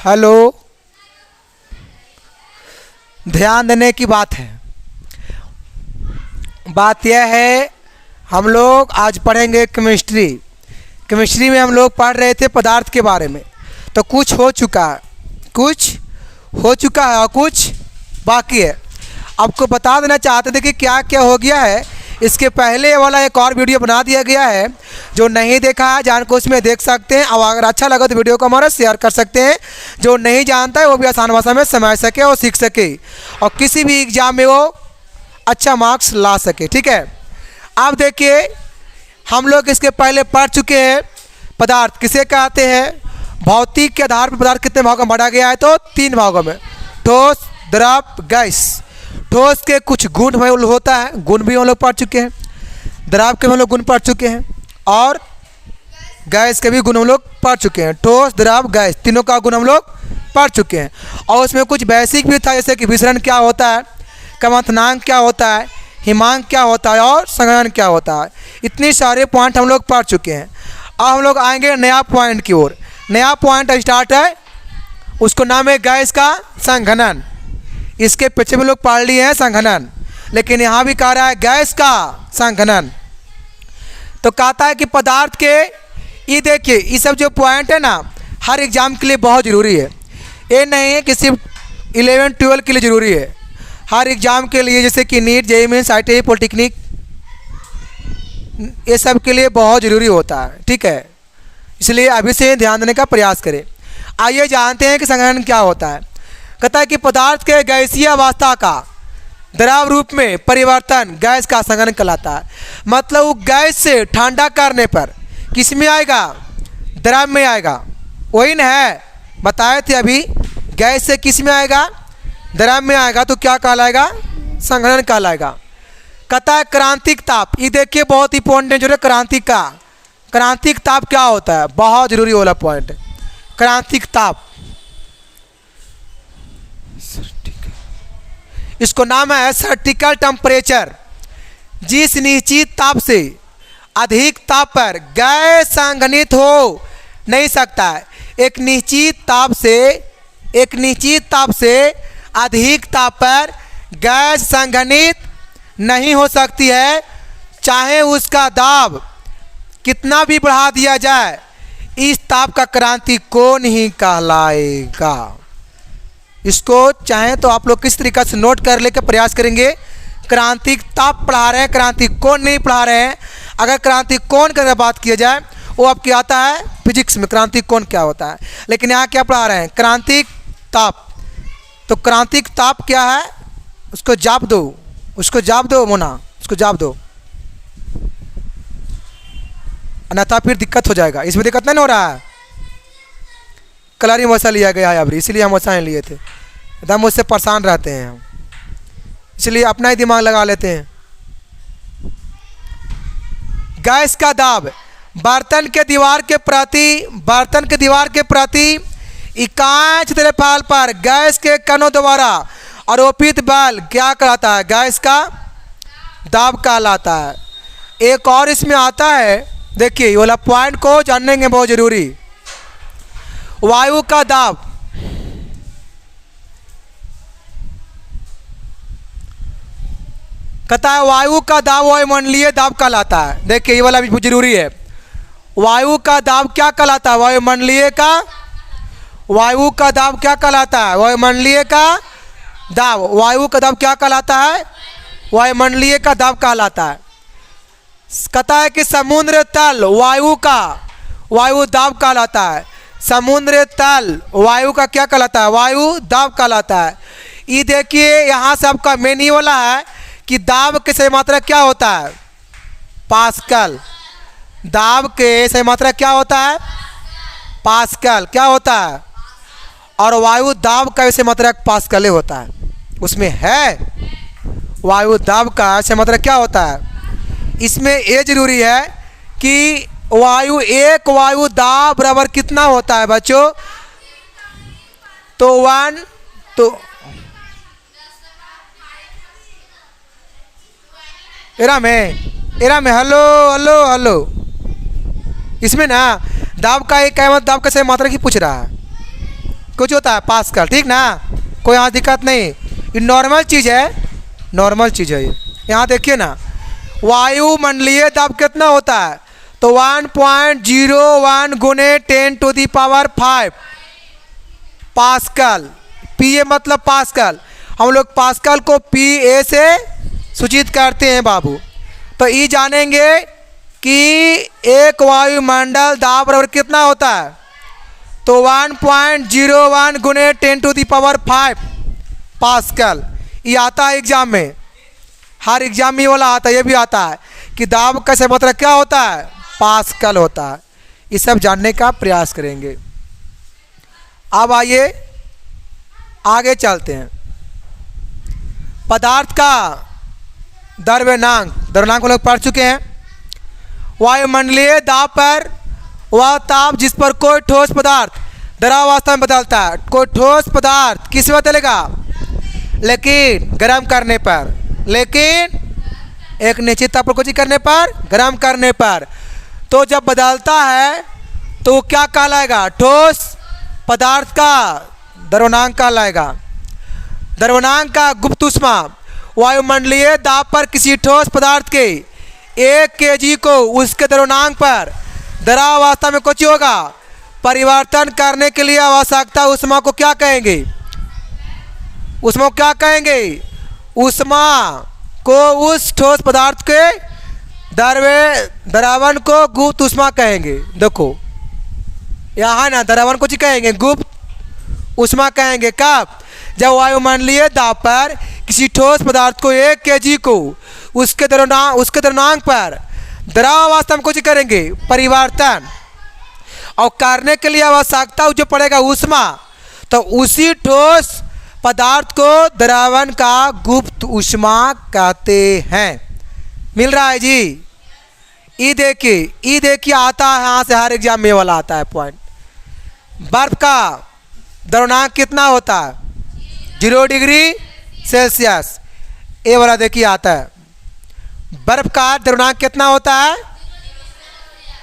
Hello, ध्यान देने की बात है। बात यह है, हम लोग आज पढ़ेंगे केमिस्ट्री। केमिस्ट्री में हम लोग पढ़ रहे थे पदार्थ के बारे में। तो कुछ हो चुका है और कुछ बाकी है। आपको बता देना चाहते थे कि क्या क्या हो गया है। इसके पहले वाला एक और वीडियो बना दिया गया है, जो नहीं देखा है जान को उसमें देख सकते हैं। और अगर अच्छा लगा तो वीडियो को हमारा शेयर कर सकते हैं। जो नहीं जानता है वो भी आसान भाषा में समझ सके और सीख सके, और किसी भी एग्जाम में वो अच्छा मार्क्स ला सके। ठीक है, अब देखिए, हम लोग इसके पहले पढ़ चुके हैं पदार्थ किसे कहते हैं। भौतिक के आधार पर पदार्थ कितने भागों में बांटा गया है, तो 3 भागों में, ठोस, द्रव, गैस। ठोस के कुछ गुण होता है, गुण भी हम लोग पढ़ चुके हैं। द्रव के हम लोग गुण पढ़ चुके हैं, और गैस के भी गुण हम लोग पढ़ चुके हैं। ठोस, द्रव, गैस, तीनों का गुण हम लोग पढ़ चुके हैं। और उसमें कुछ बेसिक भी था, जैसे कि विसरण क्या होता है, क्रमांकनांक क्या होता है, हिमांक क्या होता है, और संगणन क्या होता है। इतने सारे पॉइंट हम लोग पढ़ चुके हैं। अब हम लोग आएंगे नया पॉइंट की ओर। नया पॉइंट स्टार्ट है, उसको नाम है गैस का संघनन। इसके पीछे में लोग पढ़ लिए हैं संघनन, लेकिन यहाँ भी कह रहा है गैस का संघनन। तो कहता है कि पदार्थ के, ये देखिए, ये सब जो पॉइंट है ना, हर एग्जाम के लिए बहुत ज़रूरी है। ये नहीं है कि सिर्फ 11-12 के लिए ज़रूरी है, हर एग्जाम के लिए, जैसे कि NEET, JEE mains, ITI, polytechnic, ये सब के लिए बहुत ज़रूरी होता है। ठीक है, इसलिए अभी से ध्यान देने का प्रयास करें। आइए जानते हैं कि संघनन क्या होता है। कहता है कि पदार्थ के गैसीय अवस्था का द्रव रूप में परिवर्तन गैस का संघनन कहलाता है। मतलब वो गैस से ठंडा करने पर किस में आएगा, द्रव में आएगा। वही ना है, बताए थे अभी, गैस से किस में आएगा, द्रव में आएगा, तो क्या कहलाएगा, संघनन कहलाएगा। कहता है क्रांतिक ताप। ये देखिए बहुत इंपॉर्टेंट जो है क्रांतिक का। क्रांतिक ताप क्या होता है, बहुत जरूरी वाला पॉइंट। क्रांतिक ताप, इसको नाम है सर्टिकल टेम्परेचर। जिस निश्चित ताप से अधिक ताप पर गैस संघनित हो नहीं सकता है। एक निश्चित ताप से अधिक ताप पर गैस संघनित नहीं हो सकती है, चाहे उसका दाब कितना भी बढ़ा दिया जाए। इस ताप का क्रांतिक कोण ही कहलाएगा। इसको चाहे तो आप लोग किस तरीके से नोट कर लेकर प्रयास करेंगे। क्रांतिक ताप पढ़ा रहे हैं, क्रांतिक कोण नहीं पढ़ा रहे हैं। अगर क्रांतिक कोण की अगर बात किया जाए, वो आपकी आता है फिजिक्स में, क्रांतिक कोण क्या होता है। लेकिन यहाँ क्या पढ़ा रहे हैं, क्रांतिक ताप। तो क्रांतिक ताप क्या है, उसको जाप दो मोना, उसको जाप दो, अन्यथा फिर दिक्कत हो जाएगा। इसमें दिक्कत नहीं हो रहा है, कलरिंग वैसा लिया गया है अभी, इसलिए हम वैसा नहीं लिए थे। एकदम मुझसे परेशान रहते हैं हम, इसलिए अपना ही दिमाग लगा लेते हैं। गैस का दाब बर्तन के दीवार के प्रति इकाई क्षेत्रफल पर गैस के कणों द्वारा आरोपित बल क्या कहलाता है, गैस का दाब कहलाता है। एक और इसमें आता है, देखिए ये वाला पॉइंट को जानने के बहुत जरूरी। वायु का दाब, कहता है वायु का दाब वायुमंडलीय दाब कहलाता है। देखिए ये वाला भी जरूरी है। वायु का दाब क्या कहलाता है, वायुमंडलीय का। वायु का दाब क्या कहलाता है, वायुमंडलीय का दाब। वायु का दाब क्या कहलाता है, वायुमंडलीय का दाब कहलाता है। कहता है कि समुद्र तल वायु दाब कहलाता है। समुद्र तल वायु का क्या कहलाता है, वायु दाब कहलाता है। ये देखिए यहाँ से आपका मेन ये वाला है कि दाब के सही मात्रा क्या होता है, पास्कल। दाब के सही मात्रा क्या होता है, पास्कल। क्या होता है, और वायु दाब का सही मात्रा पास्कल होता है। उसमें है वायु दाब का सही मात्रा क्या होता है। इसमें ये जरूरी है कि एक वायु दाब बराबर कितना होता है बच्चों, तो 1 तो एरा में हेलो इसमें ना दाब का एक दाब का सही मात्रा की पूछ रहा है। कुछ होता है पास्कल, ठीक ना, कोई यहाँ दिक्कत नहीं, ये नॉर्मल चीज़ है, नॉर्मल चीज़ है ये। यहाँ देखिए ना, वायुमंडलीय दाब कितना होता है, तो 1.01 गुने 10⁵ पास्कल। पी ए मतलब पास्कल, हम लोग पास्कल को पी ए से सूचित करते हैं बाबू। तो ये जानेंगे कि एक वायुमंडल दाब बराबर कितना होता है, तो 1.01 गुने 10⁵ पास्कल। ये आता है एग्जाम में, हर एग्जाम में ये वाला आता है, ये भी आता है कि दाब का सही मतलब क्या होता है, पास्कल होता है। ये सब जानने का प्रयास करेंगे। अब आइए आगे चलते हैं। पदार्थ का द्रव्यनांक, द्रव्यनांक हम लोग पढ़ चुके हैं। वायुमंडलीय दाब पर वह ताप जिस पर कोई ठोस पदार्थ द्रवावस्था में बदलता है। कोई ठोस पदार्थ किस में बदलेगा, लेकिन गर्म करने पर, लेकिन एक निश्चित ताप पर कुछ करने पर, गर्म करने पर। तो जब बदलता है तो क्या कहलाएगा, ठोस पदार्थ का द्रव्यनांक कहलाएगा। द्रव्यनांक का गुप्त ऊष्मा वायुमंडलीय दाब पर किसी ठोस पदार्थ के 1 kg को उसके द्रव्यनांक पर द्रवावस्था में कुछ होगा परिवर्तन करने के लिए आवश्यकता ऊष्मा को क्या कहेंगे, ऊष्मा को क्या कहेंगे, ऊष्मा को उस ठोस पदार्थ के द्रवण को गुप्त ऊष्मा कहेंगे। देखो यहाँ ना द्रवण को कहेंगे गुप्त ऊष्मा कहेंगे। कब, जब वायुमंडलीय दाब पर किसी ठोस पदार्थ को 1 kg को उसके द्रव्यनांक पर द्रवावस्था में कुछ करेंगे परिवर्तन, और करने के लिए आवश्यकता जो पड़ेगा ऊष्मा, तो उसी ठोस पदार्थ को द्रवण का गुप्त ऊष्मा कहते हैं। मिल रहा है जी। ये देखिए आता है यहाँ से हर एग्जाम में वाला आता है पॉइंट। बर्फ का द्रव्यनांक कितना होता है, 0 डिग्री सेल्सियस। ये वाला देखिए आता है। बर्फ का द्रव्यनांक कितना होता है,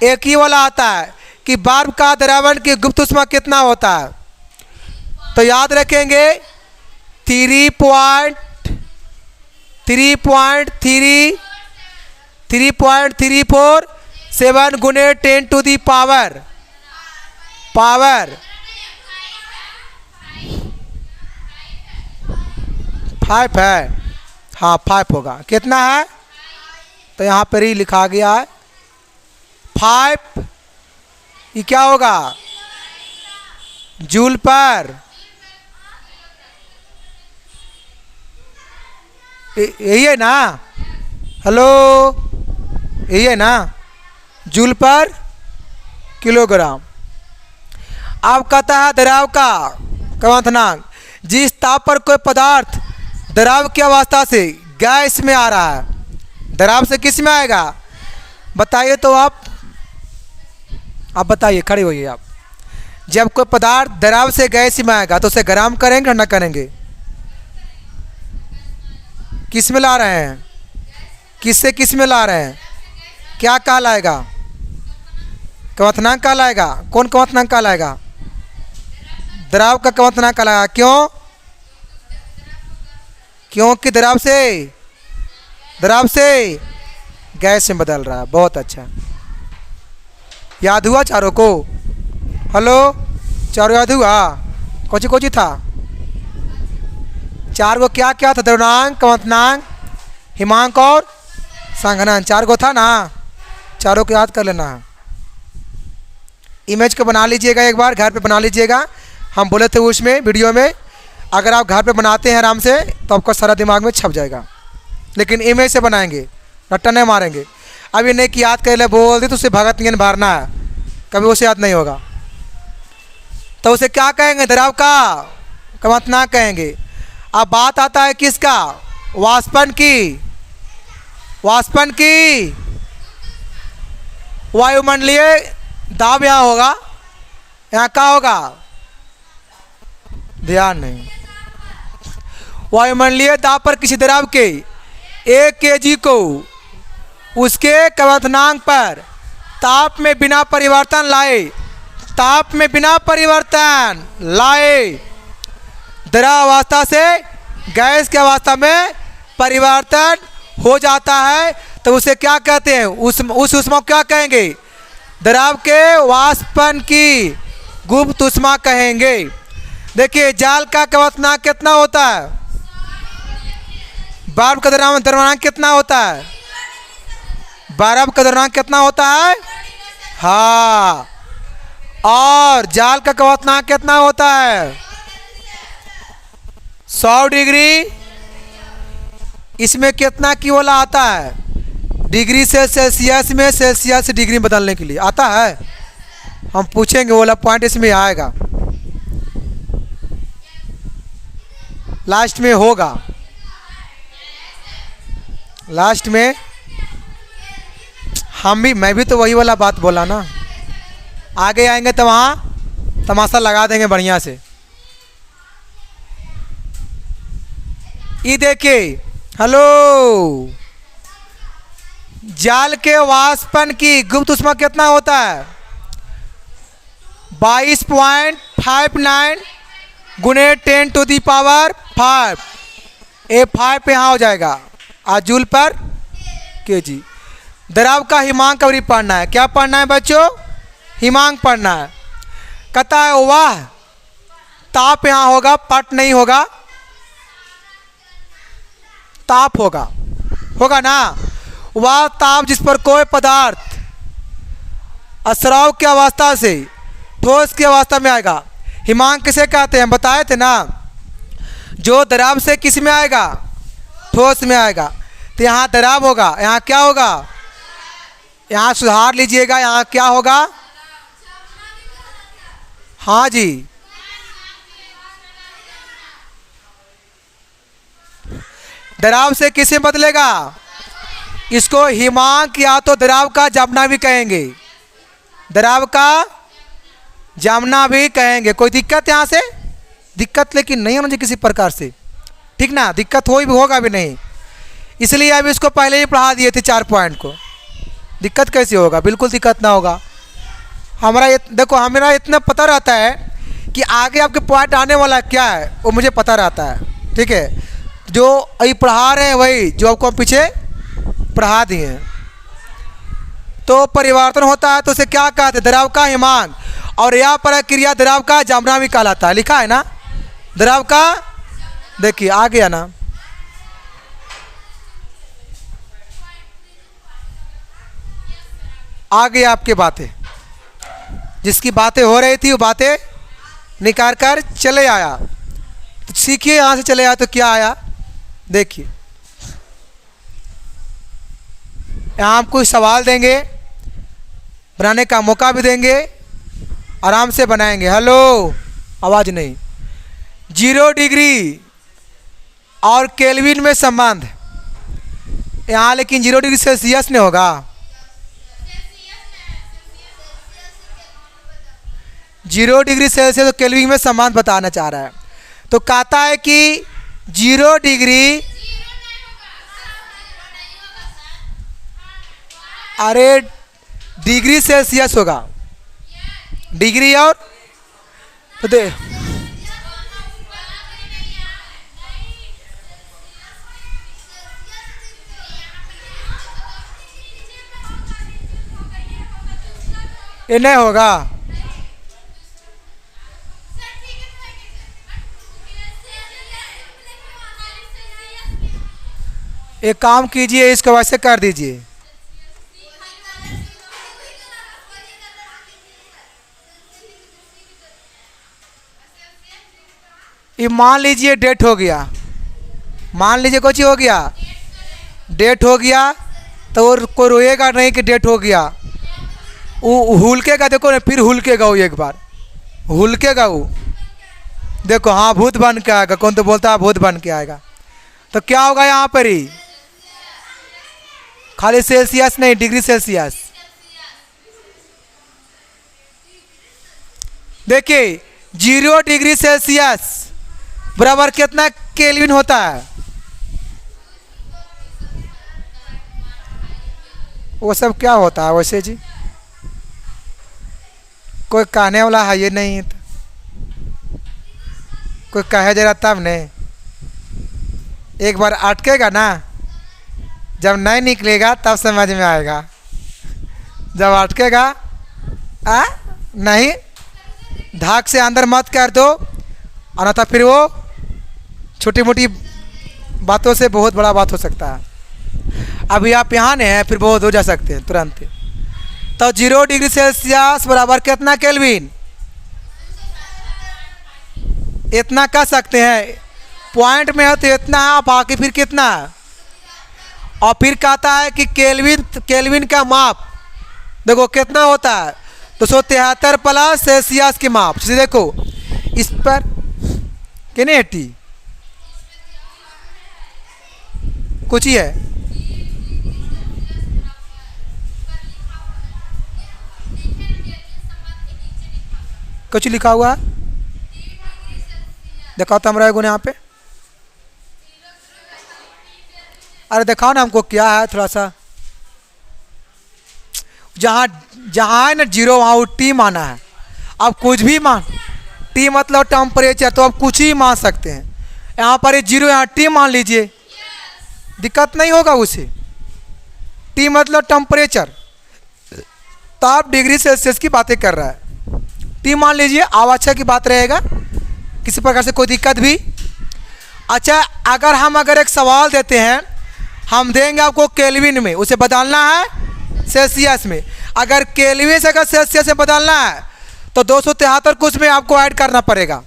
एक ही वाला आता है कि बर्फ का द्रवण की गुप्त ऊष्मा कितना होता है। तो याद रखेंगे 3.347 गुने 10⁵ पावर 5 है, हाँ 5 होगा। कितना है, तो यहाँ पर ही लिखा गया है 5। ये क्या होगा, जूल पर, यही है ना, हेलो यही है ना, जूल पर किलोग्राम। अब कहता है द्रव का क्वथनांक, जिस ताप पर कोई पदार्थ द्रव की अवस्था से गैस में आ रहा है, द्रव से किस में आएगा बताइए। तो आप बताइए, खड़े होइए आप। जब कोई पदार्थ द्रव से गैस में आएगा तो उसे गर्म करेंगे ठंडा करेंगे, किस में ला रहे हैं, किससे किस में ला रहे हैं, क्या कहलाएगा, क्वथनांक कहलाएगा। कौन क्वथनांक कहलाएगा, द्रव का क्वथनांक कहलाएगा। क्यों, क्योंकि द्रव से गैस में बदल रहा है। बहुत अच्छा, याद हुआ चारों को, हेलो चारों याद हुआ, कोची था, 4 गो क्या क्या था, द्रव्यनांक, क्वथनांक, हिमांक और संघनन, 4 गो था ना, चारों को याद कर लेना। इमेज को बना लीजिएगा, एक बार घर पे बना लीजिएगा। हम बोले थे उसमें वीडियो में, अगर आप घर पे बनाते हैं आराम से तो आपका सारा दिमाग में छप जाएगा, लेकिन इमेज से बनाएंगे, रट्टा नहीं मारेंगे। अभी नहीं कि याद कर ले बोल दी तो उसे भगत नियन भरना है, कभी उसे याद नहीं होगा। तो उसे क्या कहेंगे, द्रव का क्वथनांक कहेंगे। अब बात आता है किसका, वाष्पन की। वायुमंडलीय दाब यहाँ होगा, यहाँ क्या होगा, ध्यान नहीं। वायुमंडलीय दाब पर किसी द्रव के 1 kg को उसके क्वथनांक पर ताप में बिना परिवर्तन लाए ताप में बिना परिवर्तन लाए द्रव अवस्था से गैस की अवस्था में परिवर्तन हो जाता है तो उसे क्या कहते हैं? उस ऊष्मा को क्या कहेंगे? द्रव के वाष्पन की गुप्त ऊष्मा कहेंगे। देखिए जाल का क्वथनांक कितना होता है? बर्फ का द्रव्यमान कितना होता है? बर्फ का द्रव्यमान कितना होता है? हाँ। और जाल का क्वथनांक कितना होता है? 100 डिग्री। इसमें कितना की वाला आता है? डिग्री से सेल्सियस में सेल्सियस से डिग्री बदलने के लिए आता है। हम पूछेंगे, वाला पॉइंट इसमें आएगा, लास्ट में होगा, लास्ट में। मैं भी तो वही वाला बात बोला ना। आगे आएंगे तो वहाँ तमाशा लगा देंगे बढ़िया से। ये देखिए, हेलो, जाल के वाष्पन की गुप्त ऊष्मा कितना होता है? 22.59 गुणे 10⁵ ये 5 यहाँ हो जाएगा जूल पर केजी। द्रव का हिमांक कवरी पढ़ना है। क्या पढ़ना है बच्चों? हिमांक पढ़ना है। कहता है वह ताप यहाँ होगा, पट नहीं होगा, ताप होगा, होगा ना। वह ताप जिस पर कोई पदार्थ अस्राव की अवस्था से ठोस की अवस्था में आएगा। हिमांक किसे कहते हैं? बताए थे ना, जो द्रव से किस में आएगा? ठोस में आएगा। तो यहाँ द्रव होगा, यहाँ क्या होगा? यहाँ सुधार लीजिएगा, यहाँ क्या होगा? हाँ जी, द्रव से किस में बदलेगा? इसको हिमांक या तो द्रव का जमना भी कहेंगे, द्रव का जमना भी कहेंगे। कोई दिक्कत यहाँ से? दिक्कत लेकिन नहीं होना चाहिए किसी प्रकार से, ठीक ना। दिक्कत हो भी होगा भी नहीं, इसलिए अब इसको पहले ही पढ़ा दिए थे 4 पॉइंट को। दिक्कत कैसे होगा? बिल्कुल दिक्कत ना होगा। देखो हमारा इतना पता रहता है कि आगे आपके पॉइंट आने वाला क्या है, वो मुझे पता रहता है, ठीक है। जो अभी पढ़ा रहे हैं वही जो आपको हम पीछे पढ़ा दिए हैं। तो परिवर्तन होता है तो उसे क्या कहते हैं? द्रव का हिमांक। और यह प्रक्रिया द्रव का जमना भी कहलाता है। लिखा है ना, द्रव का। देखिए आ गया ना। आ गई आपकी बातें, जिसकी बातें हो रही थी वो बातें निकाल कर चले आया। तो सीखिए, यहाँ से चले आया तो क्या आया देखिए। यहाँ हम कुछ सवाल देंगे, बनाने का मौका भी देंगे, आराम से बनाएंगे। हेलो, आवाज़ नहीं। 0 डिग्री और केल्विन में संबंध यहाँ, लेकिन 0 डिग्री सेल्सियस नहीं होगा। 0 डिग्री सेल्सियस और केल्विन में संबंध बताना चाह रहा है। तो कहता है कि 0 डिग्री, अरे डिग्री सेल्सियस होगा, डिग्री और तो दे ये नहीं होगा। एक काम कीजिए, इसको वैसे कर दीजिए। ये मान लीजिए डेट हो गया, मान लीजिए कुछ हो गया, डेट हो गया, तो वो कोई रोएगा नहीं कि डेट हो गया। वो हुलकेगा, देखो ना, फिर हुलकेगा वो, एक बार हुलकेगा वो। देखो हाँ, भूत बन के आएगा। कौन तो बोलता है भूत बन के आएगा। तो क्या होगा यहाँ पर ही? खाली सेल्सियस नहीं, डिग्री सेल्सियस। देखिए 0 डिग्री सेल्सियस बराबर कितना केल्विन होता है? वो सब क्या होता है वैसे जी? कोई कहने वाला है ये नहीं तो कोई कहे जरा तब नहीं। एक बार अटकेगा ना, जब नहीं निकलेगा तब समझ में आएगा। जब अटकेगा नहीं, धाक से अंदर मत कर दो, अन्यथा फिर वो छोटी मोटी बातों से बहुत बड़ा बात हो सकता है। अभी आप यहाँ नहीं हैं, फिर बहुत हो जा सकते हैं तुरंत। तो 0 डिग्री सेल्सियस बराबर कितना केल्विन, इतना कह सकते हैं। पॉइंट में है तो इतना है, बाकी फिर कितना है। और फिर कहता है कि केल्विन का माप देखो कितना होता है, 273 प्लस सेल्सियस की माप। देखो इस पर कितने 80 कुछ ही है। कुछ लिखा हुआ है, दिखाओ तो हमारा गुण यहाँ पे। अरे दिखाओ ना हमको क्या है थोड़ा सा। जहाँ जहाँ है ना 0 वहाँ वो टी माना है। अब कुछ भी मान, टी मतलब टेम्परेचर, तो अब कुछ ही मान सकते हैं। यहाँ पर ये 0 यहाँ टी मान लीजिए, दिक्कत नहीं होगा उसे। टी मतलब टेम्परेचर, तो आप डिग्री सेल्सियस की बातें कर रहा है। टी मान लीजिए, अच्छा की बात रहेगा, किसी प्रकार से कोई दिक्कत भी। अच्छा, अगर एक सवाल देते हैं, हम देंगे आपको केल्विन में, उसे बदलना है सेल्सियस में। अगर केल्विन से अगर सेल्सियस में बदलना है तो 273 कुछ में आपको ऐड करना पड़ेगा।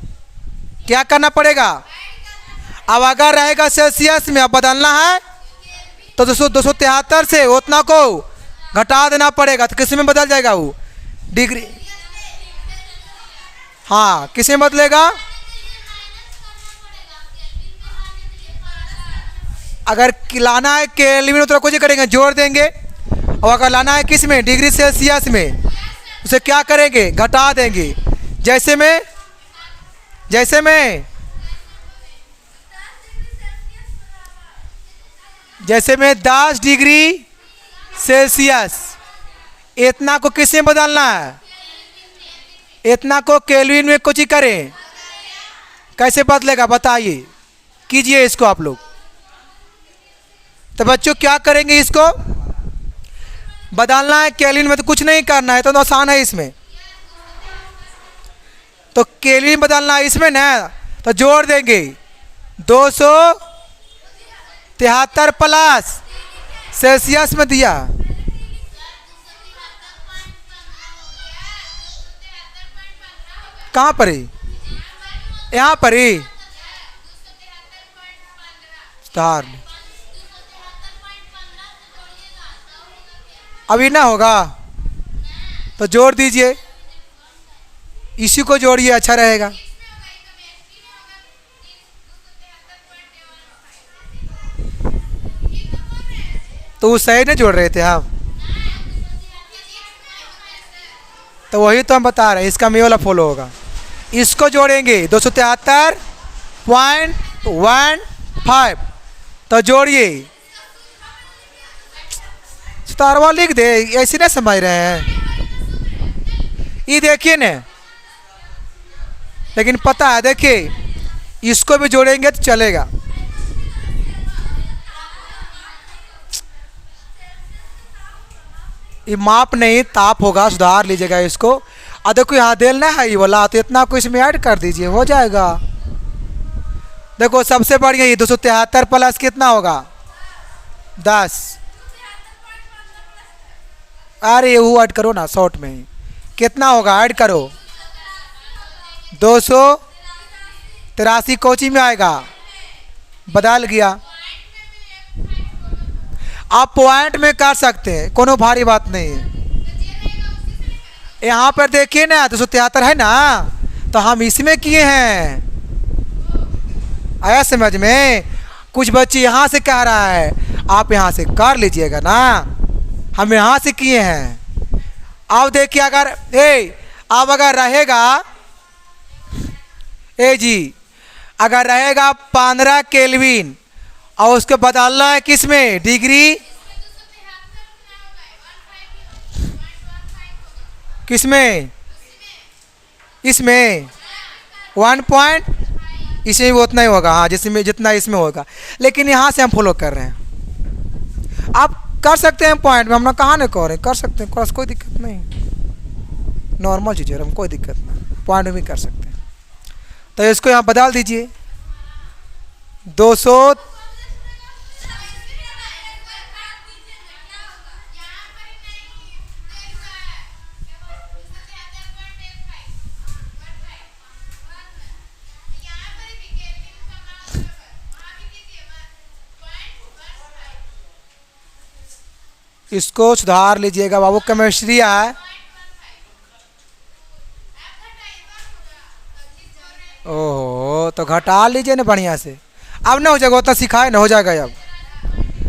क्या करना पड़ेगा? अब अगर रहेगा सेल्सियस में, अब बदलना है तो 273 से उतना को घटा देना पड़ेगा। तो किस में बदल जाएगा वो? डिग्री। हाँ, किस में बदलेगा? अगर लाना है केल्विन में तो कुछ करेंगे, जोड़ देंगे। और अगर लाना है किस में? डिग्री सेल्सियस में, उसे क्या करेंगे? घटा देंगे। जैसे में 10 डिग्री सेल्सियस, इतना को किस में बदलना है? इतना को केल्विन में कुछ ही करें। कैसे बदलेगा बताइए, कीजिए इसको आप लोग। तो बच्चों क्या करेंगे? इसको बदलना है केल्विन में, तो कुछ नहीं करना है, तो आसान है इसमें। तो केल्विन बदलना है इसमें ना, तो जोड़ देंगे 273 प्लस सेल्सियस में दिया। कहाँ पर ही? यहाँ पर ही स्टार। अभी ना होगा तो जोड़ दीजिए, इसी को जोड़िए, अच्छा रहेगा। तो वो सही नहीं जोड़ रहे थे हम, तो वही तो हम बता रहे हैं, इसका में वाला फॉलो होगा। इसको जोड़ेंगे 273.15, तो जोड़िए। सुतारवा लिख दे, ऐसे नहीं समझ रहे हैं। ये देखिए ना, लेकिन पता है, देखिए इसको भी जोड़ेंगे तो चलेगा। ये माप नहीं, ताप होगा, सुधार लीजिएगा इसको। और देखो यहाँ देना है ये वाला, तो इतना को इसमें ऐड कर दीजिए, हो जाएगा। देखो सबसे बढ़िया ये 273 प्लस कितना होगा? 10। अरे वो ऐड करो ना, शॉर्ट में ही कितना होगा ऐड करो। 283 कोची में आएगा, बदल गया। आप पॉइंट में कर सकते हैं, कोनो भारी बात नहीं है। यहाँ पर देखिए ना 273 है ना, तो हम इसमें किए हैं। आया समझ में? कुछ बच्चे यहाँ से कह रहा है, आप यहाँ से कर लीजिएगा ना, हम यहाँ से किए हैं। अब देखिए अब अगर रहेगा अगर रहेगा 15 केल्विन और उसको बदलना है किस में? डिग्री। किस में? इसमें 1 पॉइंट, इसमें भी उतना ही होगा, हाँ जिसमें जितना इसमें होगा, लेकिन यहाँ से हम फॉलो कर रहे हैं। आप कर सकते हैं पॉइंट में, हम ना कहाँ नहीं कर रहे, कर सकते हैं, कोई दिक्कत नहीं, नॉर्मल चीज़ है, हम कोई दिक्कत नहीं, पॉइंट में भी कर सकते हैं। तो इसको यहाँ बदल दीजिए 200, इसको सुधार लीजिएगा बाबू, केमिस्ट्री है। ओहो, तो घटा लीजिए ना बढ़िया से, अब ना हो जाएगा, उतना सिखाए ना हो जाएगा अब।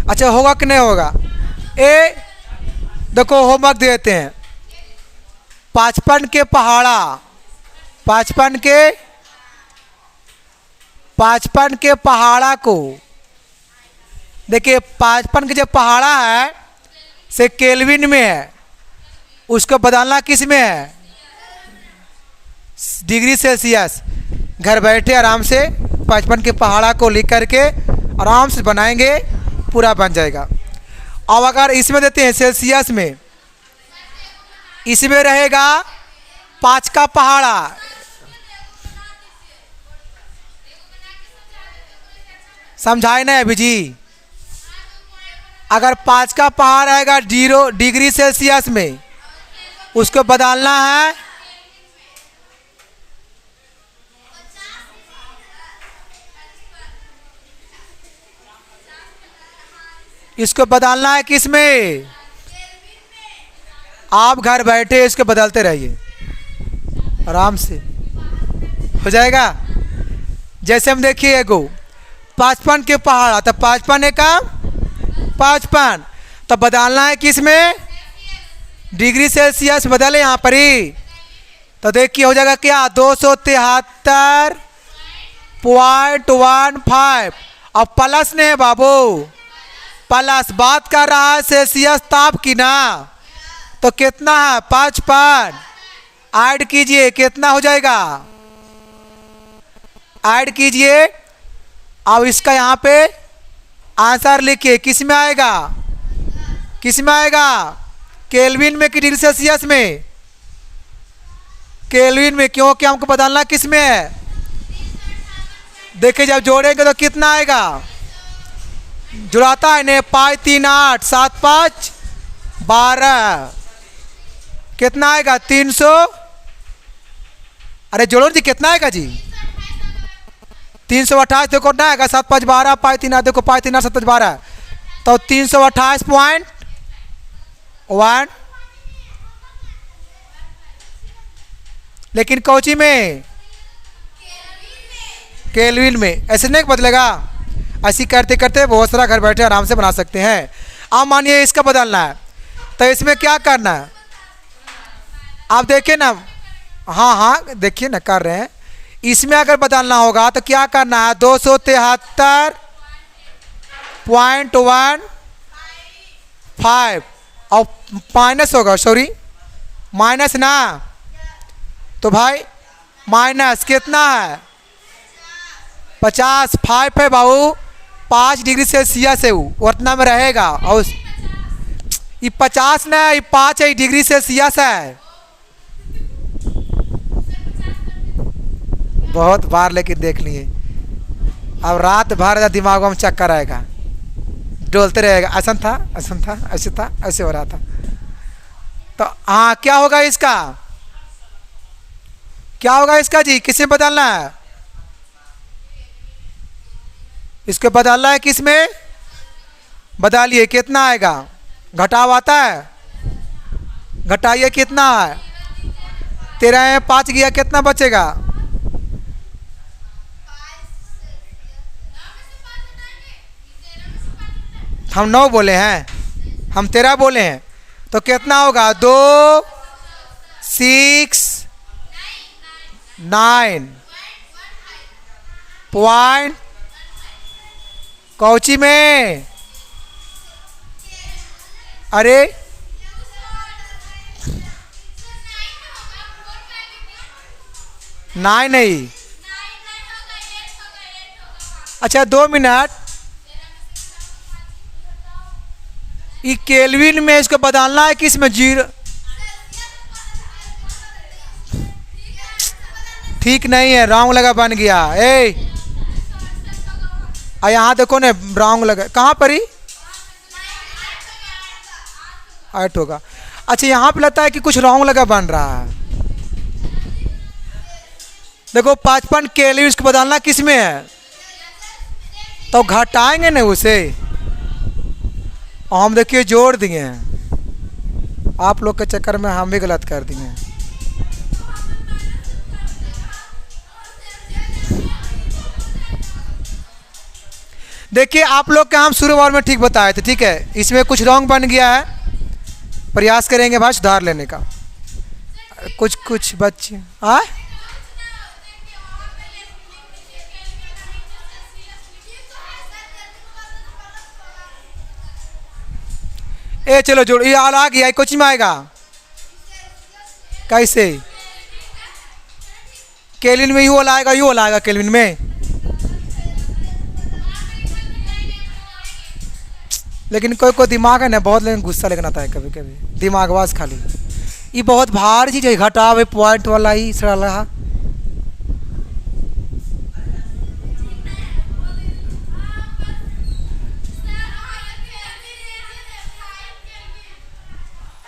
अच्छा होगा कि नहीं होगा? ए देखो होमवर्क देते हैं, 55 के पहाड़ा, 55 के पहाड़ा को देखिए, 55 के जो पहाड़ा है से केल्विन में है, उसको बदलना किस में है? Degree Celsius. घर बैठे आराम से 55 के पहाड़ा को लिख करके आराम से बनाएंगे, पूरा बन जाएगा। अब अगर इसमें देते हैं सेल्सियस में, इसमें रहेगा 5 का पहाड़ा, समझाए ना अभी जी? अगर 5 का पहाड़ रहेगा 0 डिग्री सेल्सियस में, उसको बदलना है इसको बदलना है किस में? आप घर बैठे इसको बदलते रहिए, आराम से हो जाएगा। जैसे हम देखिए एगो 55 के पहाड़ा, तो 55 का 55, तो बदलना है किस में? डिग्री सेल्सियस बदले यहाँ पर ही, तो देखिए हो जाएगा क्या? 273.15। अब प्लस ने है बाबू, प्लस बात कर रहा है सेल्सियस ताप की ना, तो कितना है? 55 ऐड कीजिए, कितना हो जाएगा? ऐड कीजिए। अब इसका यहाँ पे आंसर लिखिए, किस में आएगा? किस में आएगा? केल्विन में कि डिग्री सेल्सियस में? केल्विन में, क्योंकि हमको बदलना किस में है? देखिए जब जोड़ेंगे तो कितना आएगा? जुड़ाता है ने, 5 3 8 7 5 12, कितना आएगा? 300। अरे जोड़ो जी, कितना आएगा जी? 328। देखो ना आएगा, 7 5 12, 5 3 8, देखो 5 3 8 7 5 12, तो 328.1। लेकिन कौची में? केल्विन में। ऐसे नहीं बदलेगा, ऐसी करते करते बहुत सारा घर बैठे आराम से बना सकते हैं। अब मानिए इसका बदलना है, तो इसमें क्या करना है? आप देखिए ना, हाँ देखिए ना कर रहे हैं। इसमें अगर बदलना होगा तो क्या करना है? 273.15 और माइनस होगा, सॉरी माइनस ना, तो भाई माइनस कितना है? 50। 5 है बाबू, 5 डिग्री सेल्सियस है वो, उतना में रहेगा। और ये 50 ना, ये 5 है, डिग्री सेल्सियस है। बहुत बार लेकिन देख लिए, अब रात भर दिमाग में चक्कर आएगा, डोलते रहेगा, ऐसा था ऐसा था ऐसे था ऐसे हो रहा था। तो हाँ, क्या होगा इसका? क्या होगा इसका जी? किसमें बदलना है? इसको बदलना है किस में? बदलिए, कितना आएगा? घटाव आता है, घटाइए, कितना है? 13 में 5 गया, कितना बचेगा? हम 9 बोले हैं, हम 13 बोले हैं, तो कितना होगा? 2 6 9 पॉइंट कौची में? अरे 9 नहीं। अच्छा 2 मिनट, ये केल्विन में इसको बदलना है किस में? जीरो। ठीक नहीं है, रॉन्ग लगा, बन गया। यहाँ देखो ना, रॉन्ग लगा। कहाँ पर ही 8 होगा। अच्छा यहाँ पे लगता है कि कुछ रॉन्ग लगा, बन रहा है। देखो 55 केल्विन इसको बदलना किस में है, तो घटाएंगे ना उसे, और हम देखिए जोड़ दिए हैं। आप लोग के चक्कर में हम भी गलत कर दिए। देखिए आप लोग के हम शुरू वार में ठीक बताए थे, ठीक है। इसमें कुछ रॉन्ग बन गया है, प्रयास करेंगे भाई सुधार लेने का। कुछ बच्चे चलो जोड़, ये आ गया, कोचिंग में आएगा कैसे? केल्विन में यू आएगा, यू आएगा केल्विन में। लेकिन कोई दिमाग है ना बहुत, लेकिन गुस्सा लेकिन आता है कभी कभी, दिमागवाज खाली। ये बहुत भारी चीज है, घटावे पॉइंट वाला ही सड़ा रहा।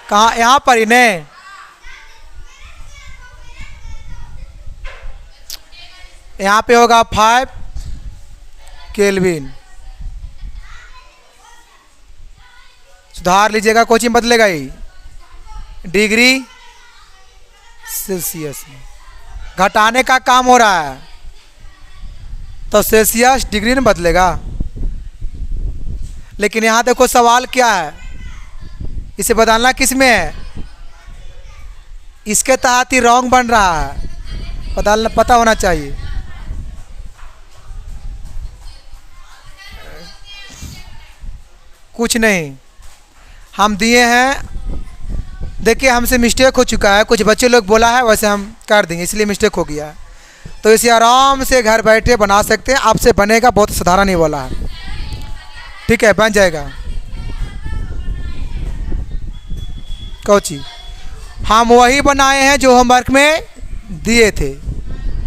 कहाँ? यहाँ पर ही ने। यहाँ पे होगा 5 केल्विन। सुधार लीजिएगा, कोचिंग बदलेगा ही। डिग्री सेल्सियस में घटाने का काम हो रहा है, तो सेल्सियस डिग्री में बदलेगा। लेकिन यहाँ देखो सवाल क्या है, इसे बदलना किस में है? इसके तहत ही रॉन्ग बन रहा है, बदलना पता होना चाहिए। कुछ नहीं, हम दिए हैं। देखिए हमसे मिस्टेक हो चुका है, कुछ बच्चे लोग बोला है वैसे हम कर देंगे, इसलिए मिस्टेक हो गया है। तो इसे आराम से घर बैठे बना सकते हैं, आपसे बनेगा, बहुत साधारण ही वाला है, ठीक है, बन जाएगा। कोची हम वही बनाए हैं जो होमवर्क में दिए थे।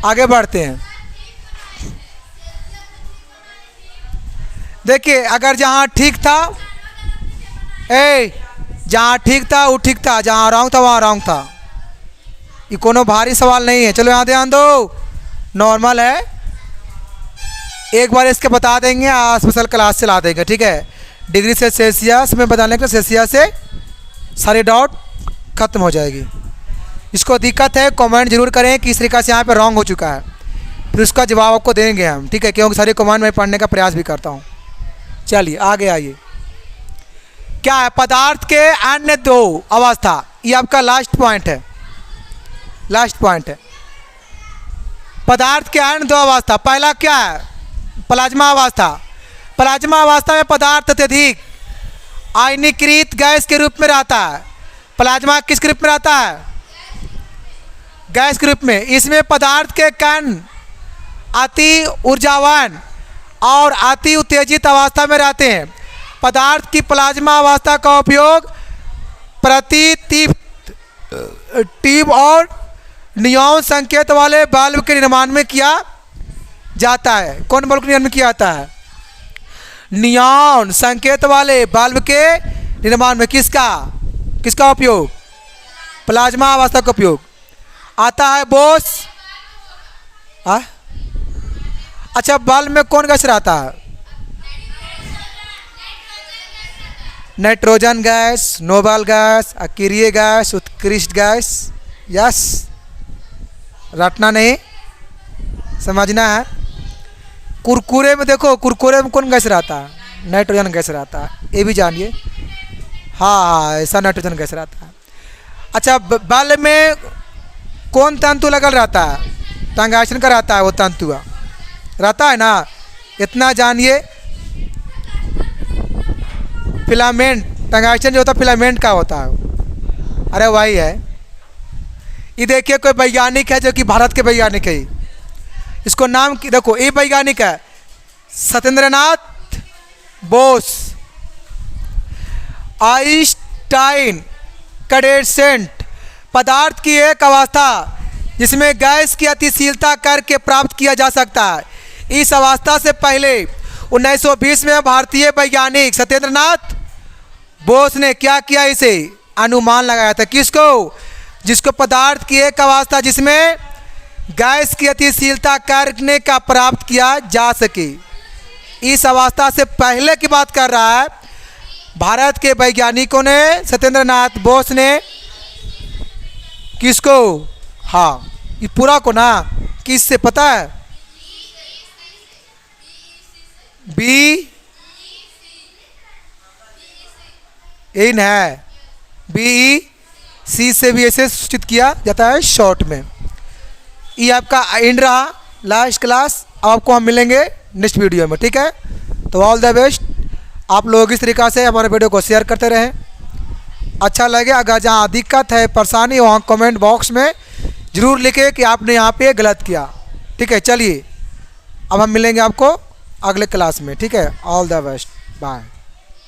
आगे बढ़ते हैं। देखिए अगर जहाँ ठीक था, जहाँ ठीक था वो ठीक था, जहाँ रॉन्ग था वहाँ रॉन्ग था। ये कोनो भारी सवाल नहीं है। चलो यहाँ ध्यान दो, नॉर्मल है। एक बार इसके बता देंगे, स्पेशल क्लास चला देंगे, ठीक है। डिग्री से सेल्सियस में बताने के सेल्सियस से सारे डाउट खत्म हो जाएगी। इसको दिक्कत है कमेंट जरूर करें कि इस तरीक़ा से यहाँ पे रॉन्ग हो चुका है, फिर उसका जवाब आपको देंगे हम, ठीक है, क्योंकि सारे कमेंट में पढ़ने का प्रयास भी करता हूँ। चलिए आगे आइए। क्या है? पदार्थ के अन्य 2 अवस्था। ये आपका लास्ट पॉइंट है, लास्ट पॉइंट है। पदार्थ के अन्य 2 अवस्था। पहला क्या है? प्लाज्मा अवस्था। प्लाज्मा अवस्था में पदार्थ अत्यधिक आयनीकृत गैस के रूप में रहता है। प्लाज्मा किस रूप में रहता है? गैस के रूप में। इसमें पदार्थ के कण अति ऊर्जावान और अति उत्तेजित अवस्था में रहते हैं। पदार्थ की प्लाज्मा अवस्था का उपयोग प्रतिदीप्त ट्यूब और नियॉन संकेत वाले बल्ब के निर्माण में किया जाता है। कौन बल्ब के निर्माण में किया जाता है? नियॉन संकेत वाले बल्ब के निर्माण में किसका उपयोग? प्लाज्मा अवस्था का उपयोग आता है। बोस अच्छा, बल्ब में कौन गैस रहता है? नाइट्रोजन गैस, नोबल गैस, अक्रिय गैस, उत्कृष्ट गैस। यस, रटना नहीं, समझना है। कुरकुरे में देखो, कुरकुरे में कौन गैस रहता है? नाइट्रोजन गैस रहता है, ये भी जानिए। हाँ, ऐसा नाइट्रोजन गैस रहता है। अच्छा, बल्ब में कौन तंतु लगल रहता है? टंगास्टन का रहता है, वो तंतु रहता है ना, इतना जानिए। फिलामेंट, टंगास्टन जो होता है फिलामेंट का होता है। अरे वही है। ये देखिए कोई वैज्ञानिक है जो कि भारत के वैज्ञानिक है। इसको नाम की देखो, ये वैज्ञानिक है सत्येंद्रनाथ बोस। आइंस्टाइन कंडेंसेट पदार्थ की एक अवस्था जिसमें गैस की अतिशीलता करके प्राप्त किया जा सकता है। इस अवस्था से पहले 1920 में भारतीय वैज्ञानिक सत्येंद्रनाथ बोस ने क्या किया, इसे अनुमान लगाया था। किसको? जिसको पदार्थ की एक अवस्था जिसमें गैस की अतिशीलता करने का प्राप्त किया जा सके। इस अवस्था से पहले की बात कर रहा है। भारत के वैज्ञानिकों ने, सत्येंद्रनाथ बोस ने किसको, हाँ ये पूरा को ना, किससे पता है? बी इन है, बी सी से भी ऐसे सूचित किया जाता है शॉर्ट में। ये आपका एंड रहा, लास्ट क्लास। अब आपको हम मिलेंगे नेक्स्ट वीडियो में, ठीक है? तो ऑल द बेस्ट। आप लोग इस तरीक़ा से हमारे वीडियो को शेयर करते रहें। अच्छा लगे, अगर जहाँ दिक्कत है, परेशानी, वहाँ कमेंट बॉक्स में ज़रूर लिखें कि आपने यहाँ पे गलत किया, ठीक है? चलिए अब हम मिलेंगे आपको अगले क्लास में, ठीक है? All the best, bye.